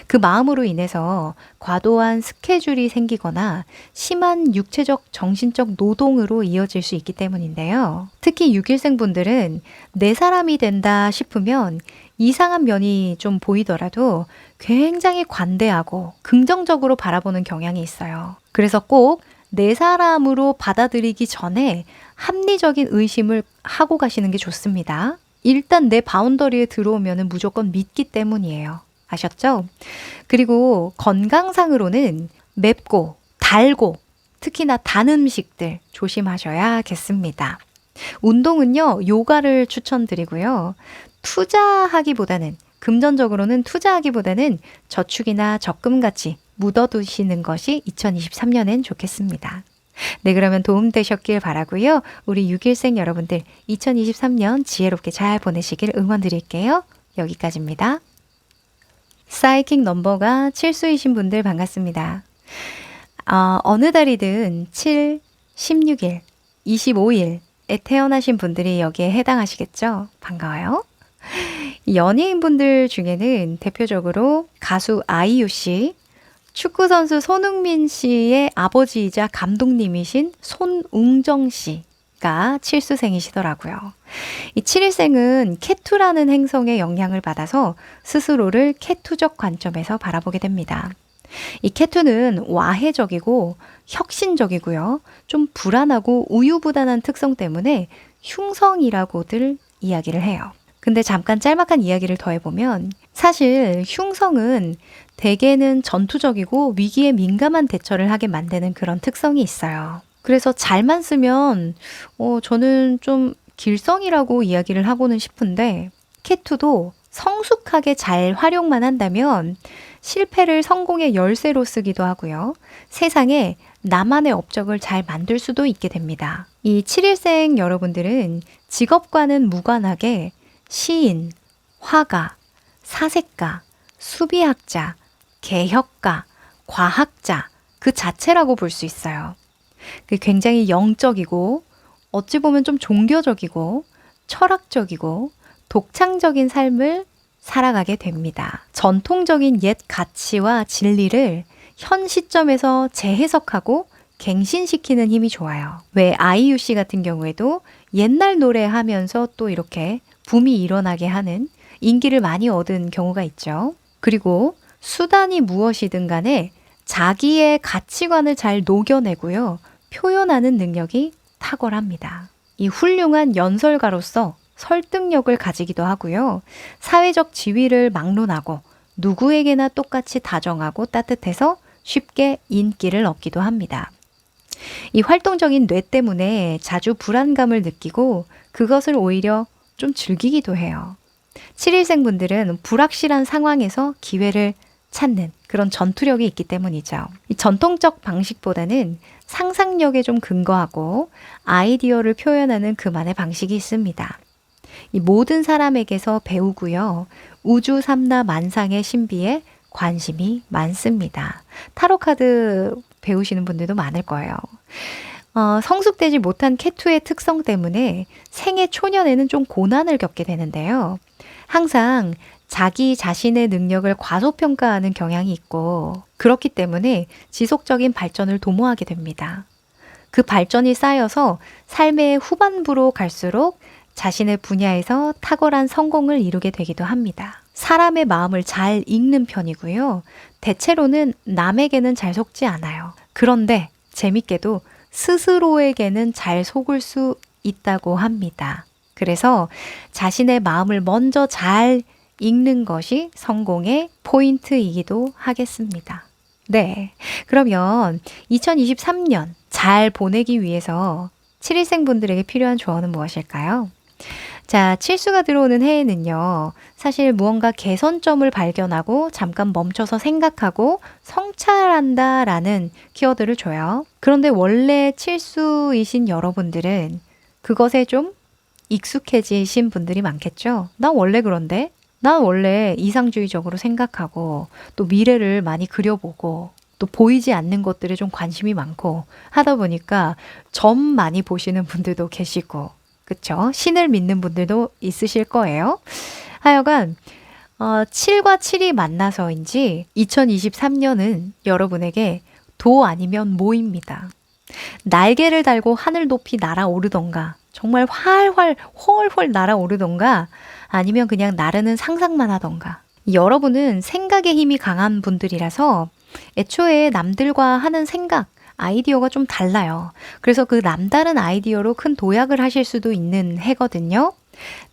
그 마음으로 인해서 과도한 스케줄이 생기거나 심한 육체적, 정신적 노동으로 이어질 수 있기 때문인데요. 특히 6일생 분들은 내 사람이 된다 싶으면 이상한 면이 좀 보이더라도 굉장히 관대하고 긍정적으로 바라보는 경향이 있어요. 그래서 꼭 내 사람으로 받아들이기 전에 합리적인 의심을 하고 가시는 게 좋습니다. 일단 내 바운더리에 들어오면 무조건 믿기 때문이에요. 아셨죠? 그리고 건강상으로는 맵고 달고 특히나 단 음식들 조심하셔야겠습니다. 운동은요, 요가를 추천드리고요. 금전적으로는 투자하기보다는 저축이나 적금같이 묻어두시는 것이 2023년엔 좋겠습니다. 네, 그러면 도움되셨길 바라고요. 우리 6일생 여러분들 2023년 지혜롭게 잘 보내시길 응원드릴게요. 여기까지입니다. 사이킥 넘버가 7수이신 분들 반갑습니다. 어느 달이든 7, 16일, 25일에 태어나신 분들이 여기에 해당하시겠죠? 반가워요. 연예인분들 중에는 대표적으로 가수 아이유 씨, 축구선수 손흥민 씨의 아버지이자 감독님이신 손웅정 씨가 7수생이시더라고요. 이 7일생은 케투라는 행성의 영향을 받아서 스스로를 케투적 관점에서 바라보게 됩니다. 이 케투는 와해적이고 혁신적이고요. 좀 불안하고 우유부단한 특성 때문에 흉성이라고들 이야기를 해요. 근데 잠깐 짤막한 이야기를 더해보면 사실 흉성은 대개는 전투적이고 위기에 민감한 대처를 하게 만드는 그런 특성이 있어요. 그래서 잘만 쓰면 저는 좀 길성이라고 이야기를 하고는 싶은데 케투도 성숙하게 잘 활용만 한다면 실패를 성공의 열쇠로 쓰기도 하고요. 세상에 나만의 업적을 잘 만들 수도 있게 됩니다. 이 7일생 여러분들은 직업과는 무관하게 시인, 화가, 사색가, 수비학자, 개혁가, 과학자 그 자체라고 볼 수 있어요. 굉장히 영적이고 어찌 보면 좀 종교적이고 철학적이고 독창적인 삶을 살아가게 됩니다. 전통적인 옛 가치와 진리를 현 시점에서 재해석하고 갱신시키는 힘이 좋아요. 왜 아이유 씨 같은 경우에도 옛날 노래 하면서 또 이렇게 붐이 일어나게 하는 인기를 많이 얻은 경우가 있죠. 그리고 수단이 무엇이든 간에 자기의 가치관을 잘 녹여내고요. 표현하는 능력이 탁월합니다. 이 훌륭한 연설가로서 설득력을 가지기도 하고요. 사회적 지위를 막론하고 누구에게나 똑같이 다정하고 따뜻해서 쉽게 인기를 얻기도 합니다. 이 활동적인 뇌 때문에 자주 불안감을 느끼고 그것을 오히려 좀 즐기기도 해요. 7일생 분들은 불확실한 상황에서 기회를 찾는 그런 전투력이 있기 때문이죠. 이 전통적 방식보다는 상상력에 좀 근거하고 아이디어를 표현하는 그만의 방식이 있습니다. 이 모든 사람에게서 배우고요. 우주 삼라 만상의 신비에 관심이 많습니다. 타로 카드 배우시는 분들도 많을 거예요. 성숙되지 못한 케투의 특성 때문에 생애 초년에는 좀 고난을 겪게 되는데요. 항상 자기 자신의 능력을 과소평가하는 경향이 있고 그렇기 때문에 지속적인 발전을 도모하게 됩니다. 그 발전이 쌓여서 삶의 후반부로 갈수록 자신의 분야에서 탁월한 성공을 이루게 되기도 합니다. 사람의 마음을 잘 읽는 편이고요. 대체로는 남에게는 잘 속지 않아요. 그런데 재밌게도 스스로에게는 잘 속을 수 있다고 합니다. 그래서 자신의 마음을 먼저 잘 읽는 것이 성공의 포인트이기도 하겠습니다. 네, 그러면 2023년 잘 보내기 위해서 7일생 분들에게 필요한 조언은 무엇일까요? 자, 칠수가 들어오는 해에는요, 사실 무언가 개선점을 발견하고 잠깐 멈춰서 생각하고 성찰한다 라는 키워드를 줘요. 그런데 원래 칠수이신 여러분들은 그것에 좀 익숙해지신 분들이 많겠죠? 난 원래 그런데? 난 원래 이상주의적으로 생각하고 또 미래를 많이 그려보고 또 보이지 않는 것들에 좀 관심이 많고 하다 보니까 점 많이 보시는 분들도 계시고 그쵸? 신을 믿는 분들도 있으실 거예요. 하여간 7과 7이 만나서인지 2023년은 여러분에게 도 아니면 모입니다. 날개를 달고 하늘 높이 날아오르던가 정말 활활 훨훨 날아오르던가 아니면 그냥 나르는 상상만 하던가. 여러분은 생각의 힘이 강한 분들이라서 애초에 남들과 하는 생각, 아이디어가 좀 달라요. 그래서 그 남다른 아이디어로 큰 도약을 하실 수도 있는 해거든요.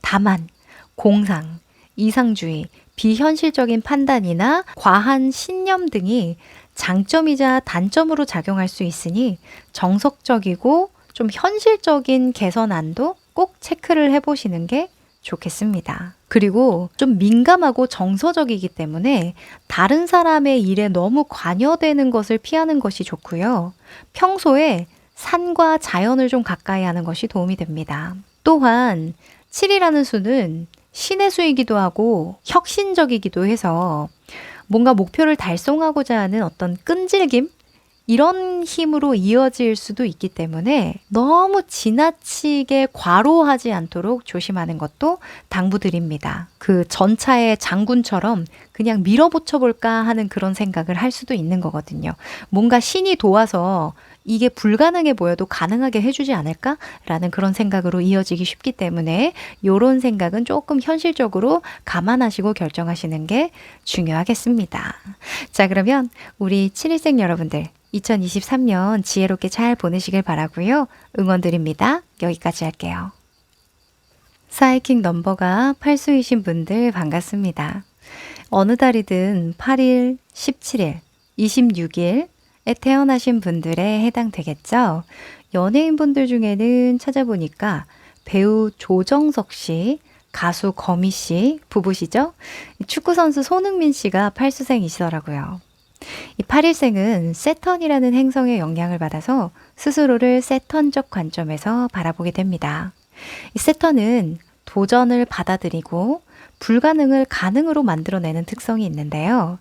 다만 공상, 이상주의, 비현실적인 판단이나 과한 신념 등이 장점이자 단점으로 작용할 수 있으니 정석적이고 좀 현실적인 개선안도 꼭 체크를 해보시는 게 좋겠습니다. 그리고 좀 민감하고 정서적이기 때문에 다른 사람의 일에 너무 관여되는 것을 피하는 것이 좋고요. 평소에 산과 자연을 좀 가까이 하는 것이 도움이 됩니다. 또한 7이라는 수는 신의 수이기도 하고 혁신적이기도 해서 뭔가 목표를 달성하고자 하는 어떤 끈질김? 이런 힘으로 이어질 수도 있기 때문에 너무 지나치게 과로하지 않도록 조심하는 것도 당부드립니다. 그 전차의 장군처럼 그냥 밀어붙여 볼까 하는 그런 생각을 할 수도 있는 거거든요. 뭔가 신이 도와서 이게 불가능해 보여도 가능하게 해주지 않을까라는 그런 생각으로 이어지기 쉽기 때문에 이런 생각은 조금 현실적으로 감안하시고 결정하시는 게 중요하겠습니다. 자, 그러면 우리 7일생 여러분들 2023년 지혜롭게 잘 보내시길 바라고요. 응원드립니다. 여기까지 할게요. 사이킹 넘버가 8수이신 분들 반갑습니다. 어느 달이든 8일, 17일, 26일에 태어나신 분들에 해당되겠죠. 연예인분들 중에는 찾아보니까 배우 조정석 씨, 가수 거미 씨 부부시죠? 축구선수 손흥민 씨가 8수생이시더라고요. 이 8일생은 세턴이라는 행성의 영향을 받아서 스스로를 세턴적 관점에서 바라보게 됩니다. 이 세턴은 도전을 받아들이고 불가능을 가능으로 만들어내는 특성이 있는데요.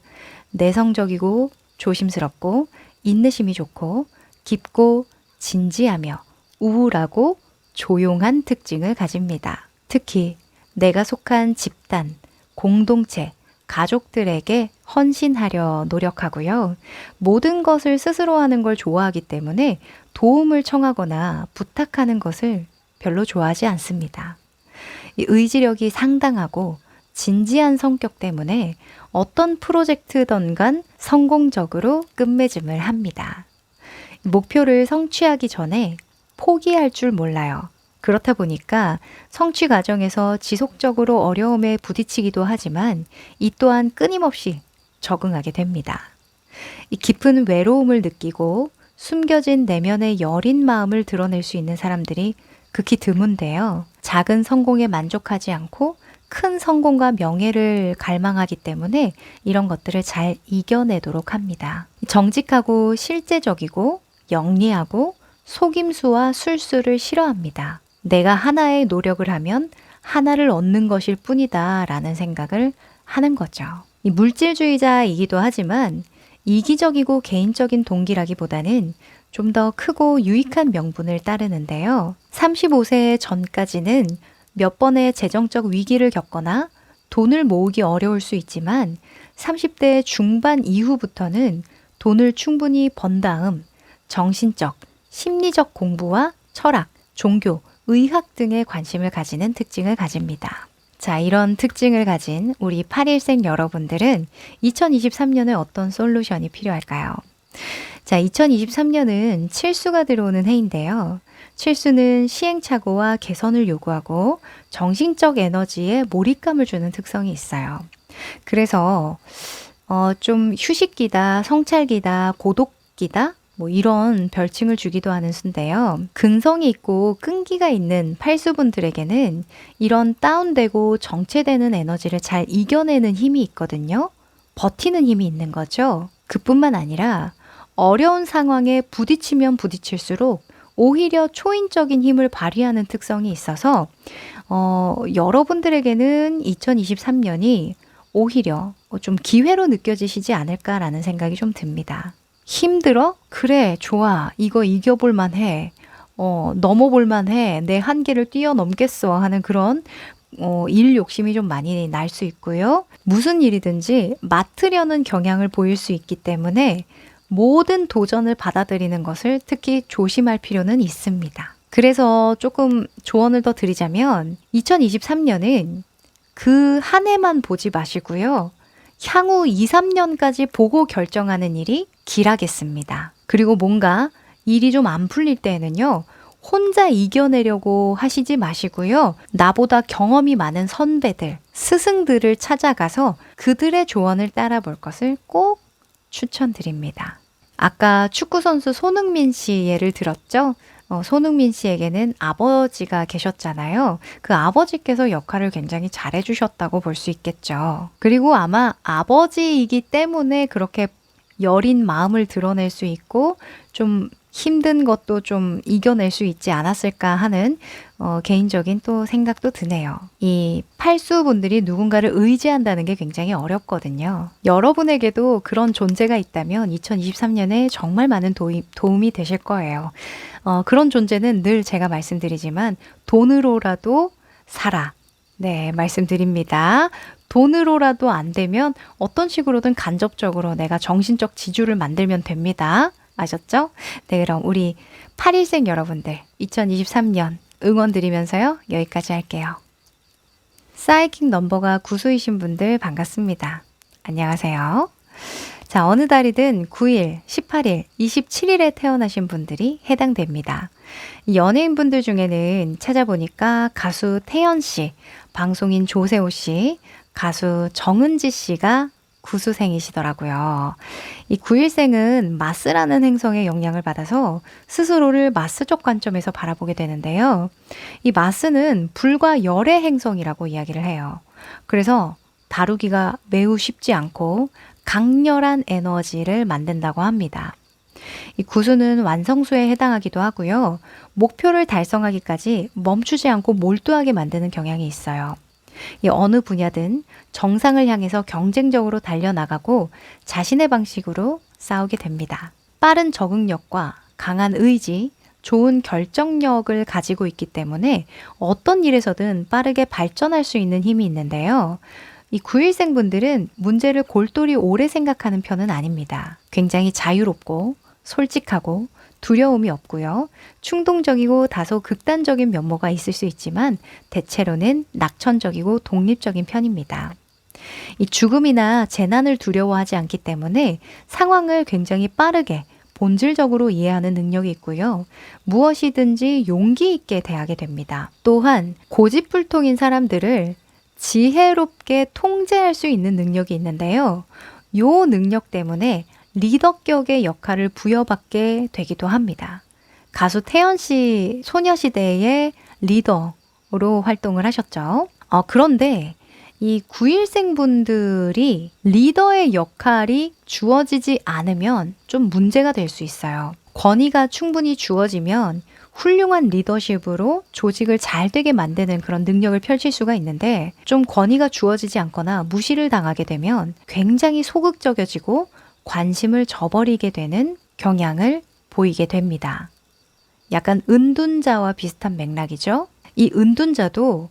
내성적이고 조심스럽고 인내심이 좋고 깊고 진지하며 우울하고 조용한 특징을 가집니다. 특히 내가 속한 집단, 공동체, 가족들에게 헌신하려 노력하고요. 모든 것을 스스로 하는 걸 좋아하기 때문에 도움을 청하거나 부탁하는 것을 별로 좋아하지 않습니다. 이 의지력이 상당하고 진지한 성격 때문에 어떤 프로젝트든 간 성공적으로 끝맺음을 합니다. 목표를 성취하기 전에 포기할 줄 몰라요. 그렇다 보니까 성취 과정에서 지속적으로 어려움에 부딪히기도 하지만 이 또한 끊임없이 적응하게 됩니다. 이 깊은 외로움을 느끼고 숨겨진 내면의 여린 마음을 드러낼 수 있는 사람들이 극히 드문데요. 작은 성공에 만족하지 않고 큰 성공과 명예를 갈망하기 때문에 이런 것들을 잘 이겨내도록 합니다. 정직하고 실제적이고 영리하고 속임수와 술수를 싫어합니다. 내가 하나의 노력을 하면 하나를 얻는 것일 뿐이다 라는 생각을 하는 거죠. 이 물질주의자이기도 하지만 이기적이고 개인적인 동기라기보다는 좀 더 크고 유익한 명분을 따르는데요. 35세 전까지는 몇 번의 재정적 위기를 겪거나 돈을 모으기 어려울 수 있지만 30대 중반 이후부터는 돈을 충분히 번 다음 정신적, 심리적 공부와 철학, 종교, 의학 등에 관심을 가지는 특징을 가집니다. 자, 이런 특징을 가진 우리 8일생 여러분들은 2023년에 어떤 솔루션이 필요할까요? 자, 2023년은 칠수가 들어오는 해인데요. 칠수는 시행착오와 개선을 요구하고 정신적 에너지에 몰입감을 주는 특성이 있어요. 그래서 좀 휴식기다, 성찰기다, 고독기다 뭐 이런 별칭을 주기도 하는 수인데요. 근성이 있고 끈기가 있는 팔수분들에게는 이런 다운되고 정체되는 에너지를 잘 이겨내는 힘이 있거든요. 버티는 힘이 있는 거죠. 그뿐만 아니라 어려운 상황에 부딪히면 부딪힐수록 오히려 초인적인 힘을 발휘하는 특성이 있어서 여러분들에게는 2023년이 오히려 좀 기회로 느껴지시지 않을까라는 생각이 좀 듭니다. 힘들어? 그래, 좋아. 이거 이겨볼 만해. 넘어볼 만해. 내 한계를 뛰어넘겠어 하는 그런 일 욕심이 좀 많이 날 수 있고요. 무슨 일이든지 맡으려는 경향을 보일 수 있기 때문에 모든 도전을 받아들이는 것을 특히 조심할 필요는 있습니다. 그래서 조금 조언을 더 드리자면 2023년은 그 한 해만 보지 마시고요. 향후 2, 3년까지 보고 결정하는 일이 길하겠습니다. 그리고 뭔가 일이 좀 안 풀릴 때에는요. 혼자 이겨내려고 하시지 마시고요. 나보다 경험이 많은 선배들, 스승들을 찾아가서 그들의 조언을 따라 볼 것을 꼭 추천드립니다. 아까 축구선수 손흥민 씨 예를 들었죠? 손흥민 씨에게는 아버지가 계셨잖아요. 그 아버지께서 역할을 굉장히 잘해주셨다고 볼 수 있겠죠. 그리고 아마 아버지이기 때문에 그렇게 여린 마음을 드러낼 수 있고 좀 힘든 것도 좀 이겨낼 수 있지 않았을까 하는 개인적인 또 생각도 드네요. 이 팔수분들이 누군가를 의지한다는 게 굉장히 어렵거든요. 여러분에게도 그런 존재가 있다면 2023년에 정말 많은 도움이 되실 거예요. 그런 존재는 늘 제가 말씀드리지만 돈으로라도 사라. 네, 말씀드립니다. 돈으로라도 안 되면 어떤 식으로든 간접적으로 내가 정신적 지주를 만들면 됩니다. 아셨죠? 네, 그럼 우리 8일생 여러분들 2023년 응원 드리면서요. 여기까지 할게요. 사이킥 넘버가 9수이신 분들 반갑습니다. 안녕하세요. 자, 어느 달이든 9일, 18일, 27일에 태어나신 분들이 해당됩니다. 연예인분들 중에는 찾아보니까 가수 태연 씨, 방송인 조세호 씨, 가수 정은지 씨가 구수생이시더라고요. 이 9일생은 마스라는 행성의 영향을 받아서 스스로를 마스적 관점에서 바라보게 되는데요. 이 마스는 불과 열의 행성이라고 이야기를 해요. 그래서 다루기가 매우 쉽지 않고 강렬한 에너지를 만든다고 합니다. 이 구수는 완성수에 해당하기도 하고요. 목표를 달성하기까지 멈추지 않고 몰두하게 만드는 경향이 있어요. 이 어느 분야든 정상을 향해서 경쟁적으로 달려나가고 자신의 방식으로 싸우게 됩니다. 빠른 적응력과 강한 의지, 좋은 결정력을 가지고 있기 때문에 어떤 일에서든 빠르게 발전할 수 있는 힘이 있는데요. 이 9일생 분들은 문제를 골똘히 오래 생각하는 편은 아닙니다. 굉장히 자유롭고 솔직하고 두려움이 없고요. 충동적이고 다소 극단적인 면모가 있을 수 있지만 대체로는 낙천적이고 독립적인 편입니다. 이 죽음이나 재난을 두려워하지 않기 때문에 상황을 굉장히 빠르게 본질적으로 이해하는 능력이 있고요. 무엇이든지 용기 있게 대하게 됩니다. 또한 고집불통인 사람들을 지혜롭게 통제할 수 있는 능력이 있는데요. 이 능력 때문에 리더격의 역할을 부여받게 되기도 합니다. 가수 태연 씨 소녀시대의 리더로 활동을 하셨죠. 그런데 이 9일생 분들이 리더의 역할이 주어지지 않으면 좀 문제가 될 수 있어요. 권위가 충분히 주어지면 훌륭한 리더십으로 조직을 잘 되게 만드는 그런 능력을 펼칠 수가 있는데 좀 권위가 주어지지 않거나 무시를 당하게 되면 굉장히 소극적이지고 관심을 저버리게 되는 경향을 보이게 됩니다. 약간 은둔자와 비슷한 맥락이죠. 이 은둔자도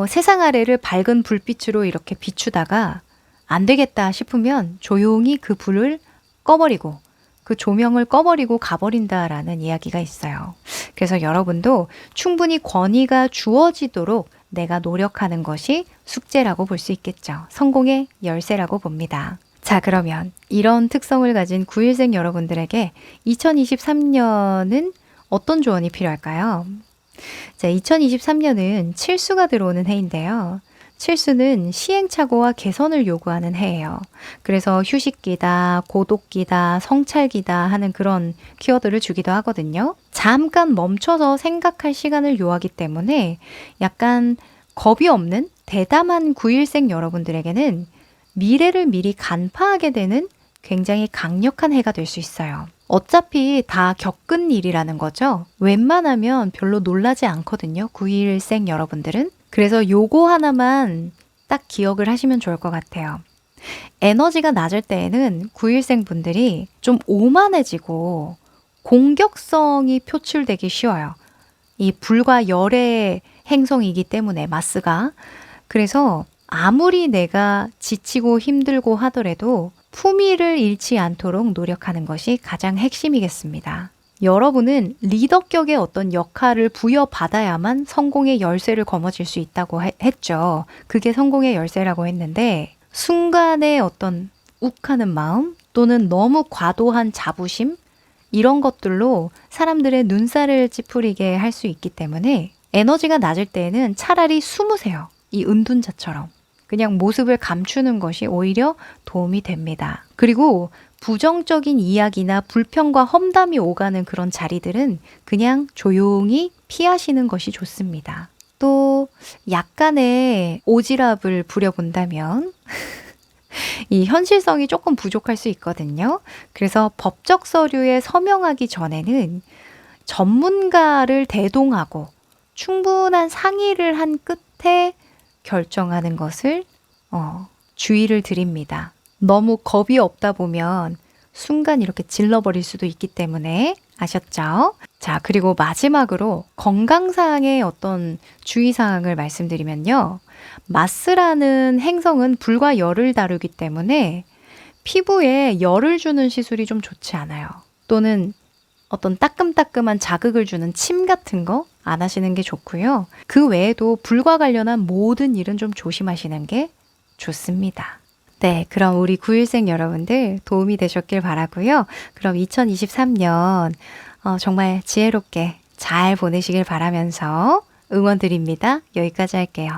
세상 아래를 밝은 불빛으로 이렇게 비추다가 안 되겠다 싶으면 조용히 그 불을 꺼버리고 그 조명을 꺼버리고 가버린다라는 이야기가 있어요. 그래서 여러분도 충분히 권위가 주어지도록 내가 노력하는 것이 숙제라고 볼 수 있겠죠. 성공의 열쇠라고 봅니다. 자, 그러면 이런 특성을 가진 9일생 여러분들에게 2023년은 어떤 조언이 필요할까요? 자, 2023년은 칠수가 들어오는 해인데요. 칠수는 시행착오와 개선을 요구하는 해예요. 그래서 휴식기다, 고독기다, 성찰기다 하는 그런 키워드를 주기도 하거든요. 잠깐 멈춰서 생각할 시간을 요하기 때문에 약간 겁이 없는 대담한 9일생 여러분들에게는 미래를 미리 간파하게 되는 굉장히 강력한 해가 될 수 있어요. 어차피 다 겪은 일이라는 거죠. 웬만하면 별로 놀라지 않거든요. 9일생 여러분들은. 그래서 요거 하나만 딱 기억을 하시면 좋을 것 같아요. 에너지가 낮을 때에는 9일생 분들이 좀 오만해지고 공격성이 표출되기 쉬워요. 이 불과 열의 행성이기 때문에 마스가. 그래서 아무리 내가 지치고 힘들고 하더라도 품위를 잃지 않도록 노력하는 것이 가장 핵심이겠습니다. 여러분은 리더격의 어떤 역할을 부여받아야만 성공의 열쇠를 거머쥘 수 있다고 했죠. 그게 성공의 열쇠라고 했는데 순간의 어떤 욱하는 마음 또는 너무 과도한 자부심 이런 것들로 사람들의 눈살을 찌푸리게 할 수 있기 때문에 에너지가 낮을 때에는 차라리 숨으세요. 이 은둔자처럼. 그냥 모습을 감추는 것이 오히려 도움이 됩니다. 그리고 부정적인 이야기나 불평과 험담이 오가는 그런 자리들은 그냥 조용히 피하시는 것이 좋습니다. 또 약간의 오지랖을 부려본다면 이 현실성이 조금 부족할 수 있거든요. 그래서 법적 서류에 서명하기 전에는 전문가를 대동하고 충분한 상의를 한 끝에 결정하는 것을 주의를 드립니다. 너무 겁이 없다 보면 순간 이렇게 질러버릴 수도 있기 때문에 아셨죠? 자, 그리고 마지막으로 건강상의 어떤 주의사항을 말씀드리면요. 마스라는 행성은 불과 열을 다루기 때문에 피부에 열을 주는 시술이 좀 좋지 않아요. 또는 어떤 따끔따끔한 자극을 주는 침 같은 거 안 하시는 게 좋고요. 그 외에도 불과 관련한 모든 일은 좀 조심하시는 게 좋습니다. 네, 그럼 우리 9일생 여러분들 도움이 되셨길 바라고요. 그럼 2023년 정말 지혜롭게 잘 보내시길 바라면서 응원 드립니다. 여기까지 할게요.